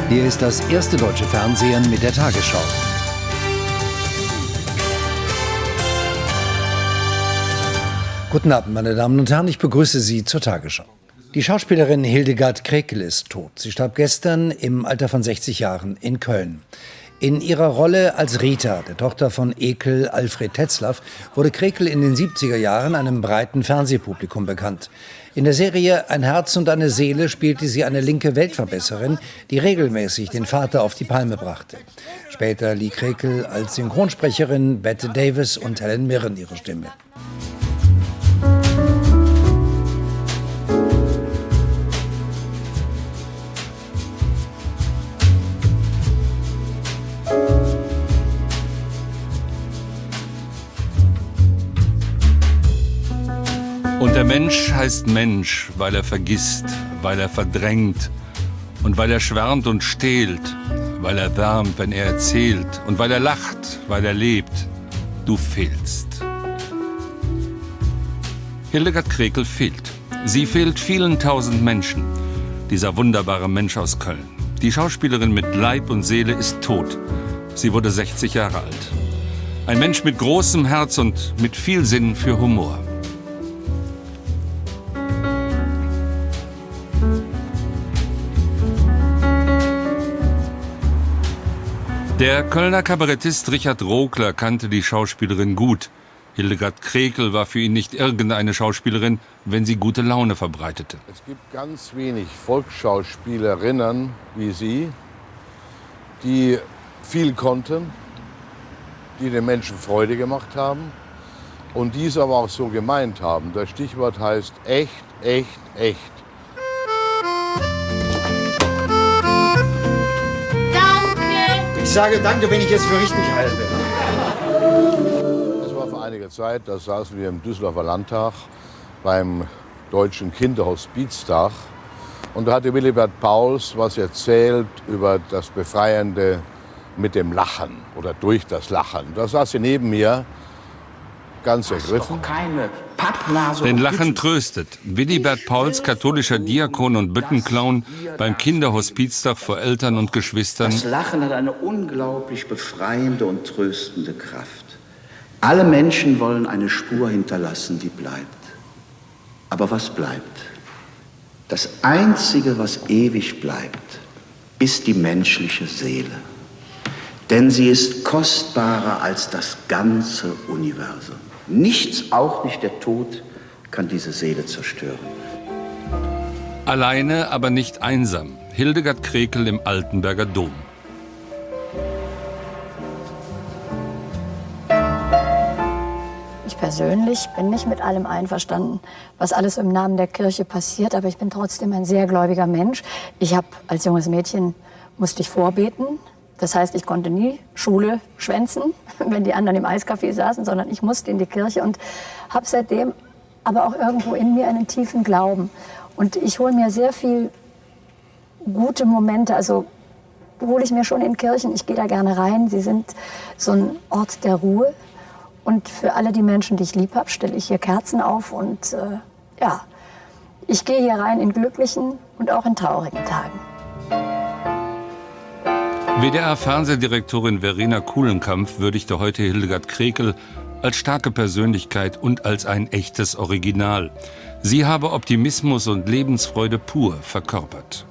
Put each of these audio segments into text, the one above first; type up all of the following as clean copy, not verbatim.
Hier ist das erste deutsche Fernsehen mit der Tagesschau. Guten Abend, meine Damen und Herren, ich begrüße Sie zur Tagesschau. Die Schauspielerin Hildegard Krekel ist tot. Sie starb gestern im Alter von 60 Jahren in Köln. In ihrer Rolle als Rita, der Tochter von Ekel Alfred Tetzlaff, wurde Krekel in den 70er Jahren einem breiten Fernsehpublikum bekannt. In der Serie Ein Herz und eine Seele spielte sie eine linke Weltverbesserin, die regelmäßig den Vater auf die Palme brachte. Später lieh Krekel als Synchronsprecherin Bette Davis und Helen Mirren ihre Stimme. Und der Mensch heißt Mensch, weil er vergisst, weil er verdrängt und weil er schwärmt und stehlt, weil er wärmt, wenn er erzählt und weil er lacht, weil er lebt. Du fehlst. Hildegard Krekel fehlt. Sie fehlt vielen tausend Menschen. Dieser wunderbare Mensch aus Köln. Die Schauspielerin mit Leib und Seele ist tot. Sie wurde 60 Jahre alt. Ein Mensch mit großem Herz und mit viel Sinn für Humor. Der Kölner Kabarettist Richard Rogler kannte die Schauspielerin gut. Hildegard Krekel war für ihn nicht irgendeine Schauspielerin, wenn sie gute Laune verbreitete. Es gibt ganz wenig Volksschauspielerinnen wie sie, die viel konnten, die den Menschen Freude gemacht haben und dies aber auch so gemeint haben. Das Stichwort heißt echt, echt, echt. Ich sage danke, wenn ich es für richtig halte. Es war vor einiger Zeit, da saßen wir im Düsseldorfer Landtag beim Deutschen Kinderhospiztag. Und da hatte Willibert Pauls was erzählt über das Befreiende mit dem Lachen oder durch das Lachen. Da saß sie neben mir, ganz ergriffen. Denn Lachen tröstet. Willibert Pauls, katholischer Diakon und Büttenclown, beim Kinderhospiztag vor Eltern und Geschwistern. Das Lachen hat eine unglaublich befreiende und tröstende Kraft. Alle Menschen wollen eine Spur hinterlassen, die bleibt. Aber was bleibt? Das Einzige, was ewig bleibt, ist die menschliche Seele. Denn sie ist kostbarer als das ganze Universum. Nichts, auch nicht der Tod, kann diese Seele zerstören. Alleine, aber nicht einsam. Hildegard Krekel im Altenberger Dom. Ich persönlich bin nicht mit allem einverstanden, was alles im Namen der Kirche passiert, aber ich bin trotzdem ein sehr gläubiger Mensch. Ich habe als junges Mädchen, musste ich vorbeten. Das heißt, ich konnte nie Schule schwänzen, wenn die anderen im Eiscafé saßen, sondern ich musste in die Kirche und habe seitdem aber auch irgendwo in mir einen tiefen Glauben. Und ich hole mir sehr viel gute Momente, also hole ich mir schon in Kirchen, ich gehe da gerne rein. Sie sind so ein Ort der Ruhe. Und für alle die Menschen, die ich lieb habe, stelle ich hier Kerzen auf. Und ja, ich gehe hier rein in glücklichen und auch in traurigen Tagen. WDR-Fernsehdirektorin Verena Kulenkampff würdigte heute Hildegard Krekel als starke Persönlichkeit und als ein echtes Original. Sie habe Optimismus und Lebensfreude pur verkörpert.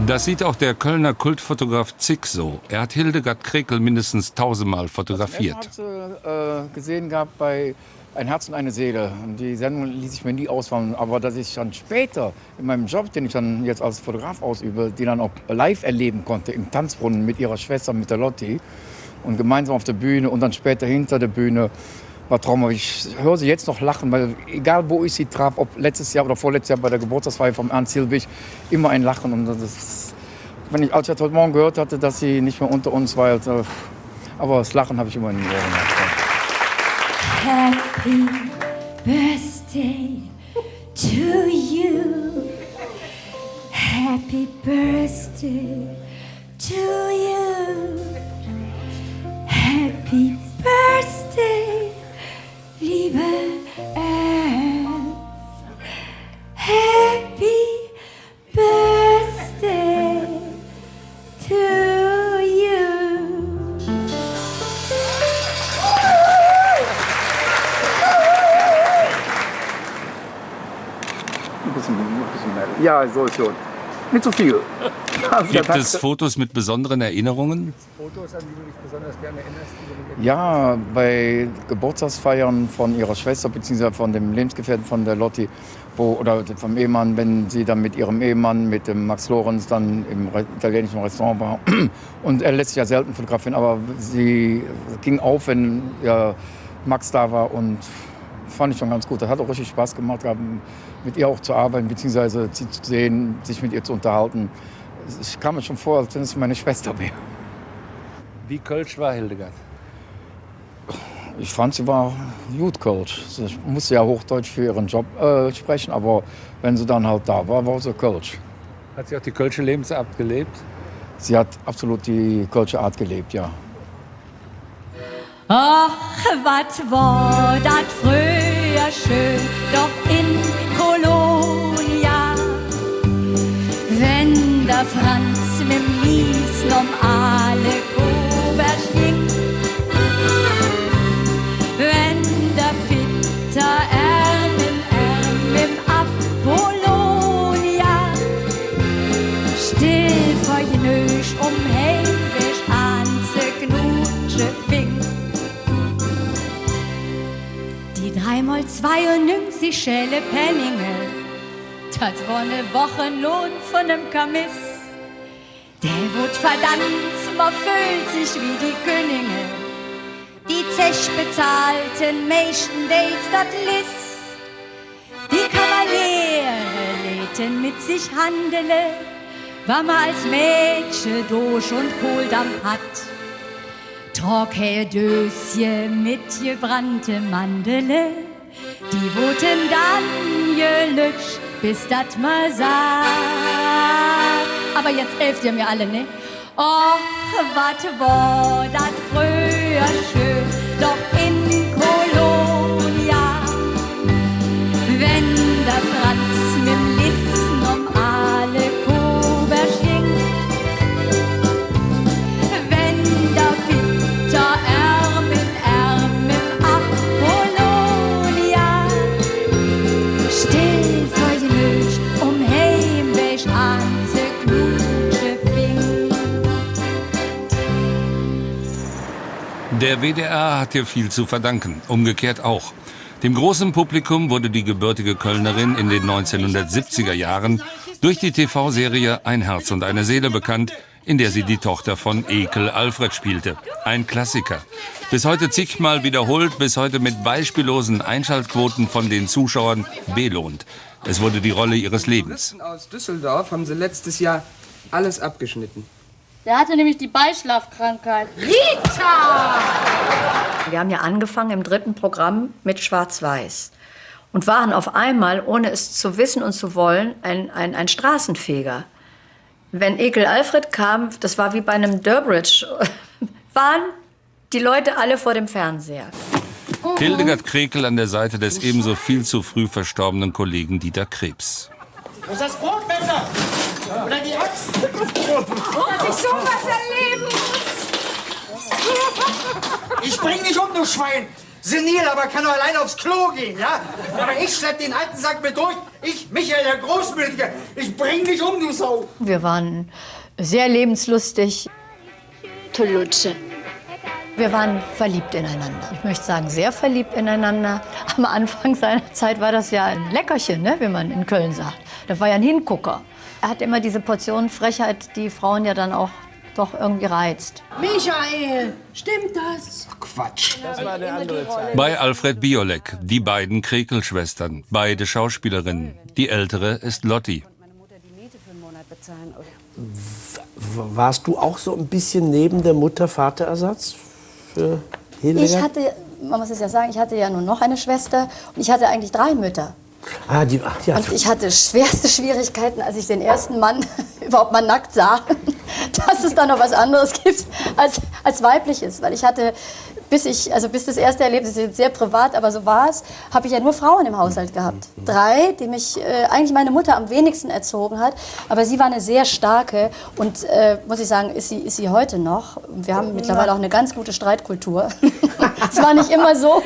Das sieht auch der Kölner Kultfotograf Zick so. Er hat Hildegard Krekel mindestens 1000-mal fotografiert. Ich habe gesehen gehabt bei Ein Herz und eine Seele. Und die Sendung ließ ich mir nie auswählen. Aber dass ich dann später in meinem Job, den ich dann jetzt als Fotograf ausübe, die dann auch live erleben konnte im Tanzbrunnen mit ihrer Schwester, mit der Lotti. Und gemeinsam auf der Bühne und dann später hinter der Bühne. War traumhaft. Ich höre sie jetzt noch lachen, weil egal wo ich sie traf, ob letztes Jahr oder vorletztes Jahr bei der Geburtstagsfeier vom Ernst Hilbig, immer ein Lachen. Und das, als ich heute Morgen gehört hatte, dass sie nicht mehr unter uns war, aber das Lachen habe ich immer in den Ohren gehabt. Happy birthday to you. Happy birthday to you. Happy birthday, liebe Ja, so schon. Nicht so viel. Gibt es Fotos mit besonderen Erinnerungen? Fotos, an die du dich besonders gerne erinnerst? Ja, bei Geburtstagsfeiern von ihrer Schwester bzw. von dem Lebensgefährten von der Lotti oder vom Ehemann, wenn sie dann mit ihrem Ehemann, mit dem Max Lorenz, dann im italienischen Restaurant war. Und er lässt sich ja selten fotografieren, aber sie ging auf, wenn Max da war, und fand ich schon ganz gut. Das hat auch richtig Spaß gemacht, mit ihr auch zu arbeiten, beziehungsweise sie zu sehen, sich mit ihr zu unterhalten. Ich kam mir schon vor, als wenn es meine Schwester wäre. Wie kölsch war Hildegard? Ich fand, sie war gut kölsch. Sie musste ja Hochdeutsch für ihren Job sprechen, aber wenn sie dann halt da war, war sie kölsch. Hat sie auch die kölsche Lebensart gelebt? Sie hat absolut die kölsche Art gelebt, ja. Ach, wat war dat früher schön, doch in Kolonia. Wenn der Franz mit dem Mies normale Kobers ging, wenn der Peter mit Apollonia still vor Genösch heimweg an se Knutsche fing. 3x92 Schelle Penninge, das war ne Wochenlohn von nem Kamis. Der wird verdammt, man fühlt sich wie die Könige. Die zech bezahlten Mächten, des dat Liss. Die Kavaliere lädten mit sich handele, war man als Mädchen durch und Kohldampf hat. Trog her Döschen mit gebrannte Mandele, die wurden dann gelütscht, bis dat mal sah. Aber jetzt helft ihr mir alle, ne? Oh, wat war dat früher schön, doch in Kolonia. Wenn der Franz mit'm Lissen alle Kobers ging, wenn der Peter mit Apollonia still vor Genösch heimweg an se Knutsche fing. Der WDR hat hier viel zu verdanken, umgekehrt auch. Dem großen Publikum wurde die gebürtige Kölnerin in den 1970er Jahren durch die TV-Serie Ein Herz und eine Seele bekannt, in der sie die Tochter von Ekel Alfred spielte. Ein Klassiker. Bis heute zigmal wiederholt, bis heute mit beispiellosen Einschaltquoten von den Zuschauern belohnt. Es wurde die Rolle ihres Lebens. Aus Düsseldorf haben sie letztes Jahr alles abgeschnitten. Der hatte nämlich die Beischlafkrankheit. Rita! Wir haben ja angefangen im 3. Programm mit Schwarz-Weiß und waren auf einmal, ohne es zu wissen und zu wollen, ein Straßenfeger. Wenn Ekel Alfred kam, das war wie bei einem Durbridge, waren die Leute alle vor dem Fernseher. Hildegard Krekel an der Seite des ebenso viel zu früh verstorbenen Kollegen Dieter Krebs. Wo ist das Brotmesser? Oder die Axt? Dass ich sowas erleben muss. Ich bring dich um, du Schwein. Senil, aber kann doch allein aufs Klo gehen, ja? Aber ich schlepp den alten Sack mit durch. Ich, Michael, der Großmütige. Ich bring dich um, du Sau. Wir waren sehr lebenslustig. Tolutsche. Wir waren verliebt ineinander. Ich möchte sagen, sehr verliebt ineinander. Am Anfang seiner Zeit war das ja ein Leckerchen, ne, wie man in Köln sagt. Das war ja ein Hingucker. Er hat immer diese Portion Frechheit, die Frauen ja dann auch doch irgendwie reizt. Michael, stimmt das? Quatsch. Das war eine andere Zeit. Bei Alfred Biolek, die beiden Krekel-Schwestern, beide Schauspielerinnen. Die ältere ist Lotti. Warst du auch so ein bisschen neben der Mutter-Vater-Ersatz für Hildegard? Man muss es ja sagen, ich hatte ja nur noch eine Schwester und ich hatte eigentlich 3 Mütter. Ja. Und ich hatte schwerste Schwierigkeiten, als ich den ersten Mann überhaupt mal nackt sah, dass es da noch was anderes gibt als weibliches. Weil ich hatte bis das erste Erlebnis, das ist jetzt sehr privat, aber so war es, habe ich ja nur Frauen im Haushalt gehabt. 3, die mich eigentlich meine Mutter am wenigsten erzogen hat, aber sie war eine sehr starke und muss ich sagen, ist sie heute noch. Wir haben mittlerweile auch eine ganz gute Streitkultur. Es war nicht immer so,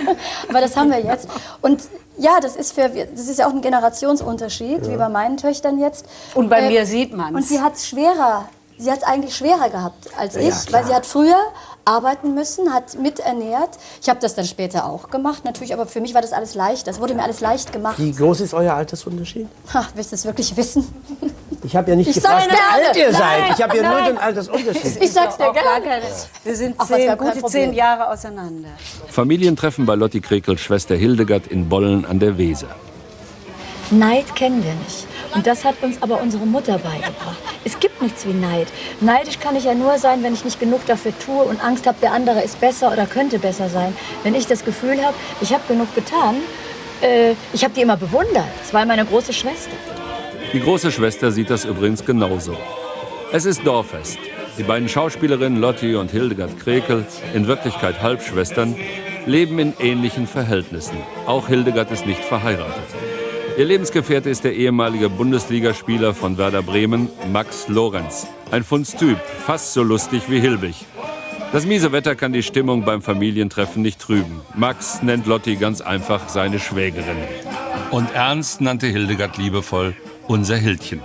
aber das haben wir jetzt. Und ja, das ist ja auch ein Generationsunterschied, wie bei meinen Töchtern jetzt. Und bei mir sieht man es. Und sie hat es eigentlich schwerer gehabt als ich, weil sie hat früher arbeiten müssen, hat miternährt. Ich habe das dann später auch gemacht, natürlich, aber für mich war das alles leicht. Das wurde mir alles leicht gemacht. Wie groß ist euer Altersunterschied? Willst du es wirklich wissen? Ich habe ja nicht gefragt, wie alt ihr seid. Ich habe ja nur den Altersunterschied. Ich sag's dir gerne. Wir sind gute 10 Jahre auseinander. Familientreffen bei Lotti Krekels Schwester Hildegard in Bollen an der Weser. Neid kennen wir nicht. Und das hat uns aber unsere Mutter beigebracht. Es gibt nichts wie Neid. Neidisch kann ich ja nur sein, wenn ich nicht genug dafür tue und Angst habe, der andere ist besser oder könnte besser sein. Wenn ich das Gefühl habe, ich habe genug getan, ich habe die immer bewundert. Das war meine große Schwester. Die große Schwester sieht das übrigens genauso. Es ist Dorffest. Die beiden Schauspielerinnen Lotti und Hildegard Krekel, in Wirklichkeit Halbschwestern, leben in ähnlichen Verhältnissen. Auch Hildegard ist nicht verheiratet. Ihr Lebensgefährte ist der ehemalige Bundesligaspieler von Werder Bremen, Max Lorenz. Ein Fundstyp, fast so lustig wie Hilbig. Das miese Wetter kann die Stimmung beim Familientreffen nicht trüben. Max nennt Lotti ganz einfach seine Schwägerin. Und Ernst nannte Hildegard liebevoll unser Hildchen.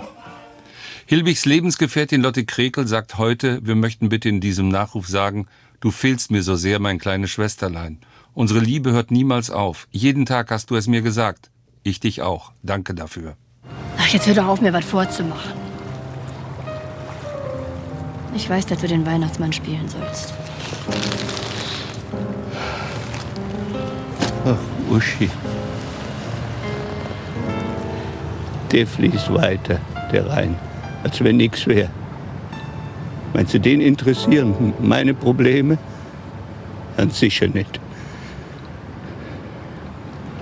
Hilbigs Lebensgefährtin Lotti Krekel sagt heute, wir möchten bitte in diesem Nachruf sagen, du fehlst mir so sehr, mein kleines Schwesterlein. Unsere Liebe hört niemals auf. Jeden Tag hast du es mir gesagt. Ich dich auch. Danke dafür. Ach, jetzt hör doch auf, mir was vorzumachen. Ich weiß, dass du den Weihnachtsmann spielen sollst. Ach, Uschi. Der fließt weiter, der Rhein, als wenn nichts wäre. Meinst du, den interessieren meine Probleme? Ganz sicher nicht.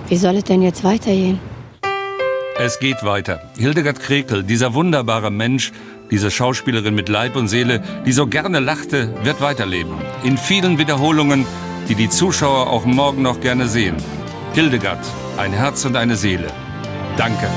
Wie soll es denn jetzt weitergehen? Es geht weiter. Hildegard Krekel, dieser wunderbare Mensch, diese Schauspielerin mit Leib und Seele, die so gerne lachte, wird weiterleben. In vielen Wiederholungen, die die Zuschauer auch morgen noch gerne sehen. Hildegard, ein Herz und eine Seele. Danke.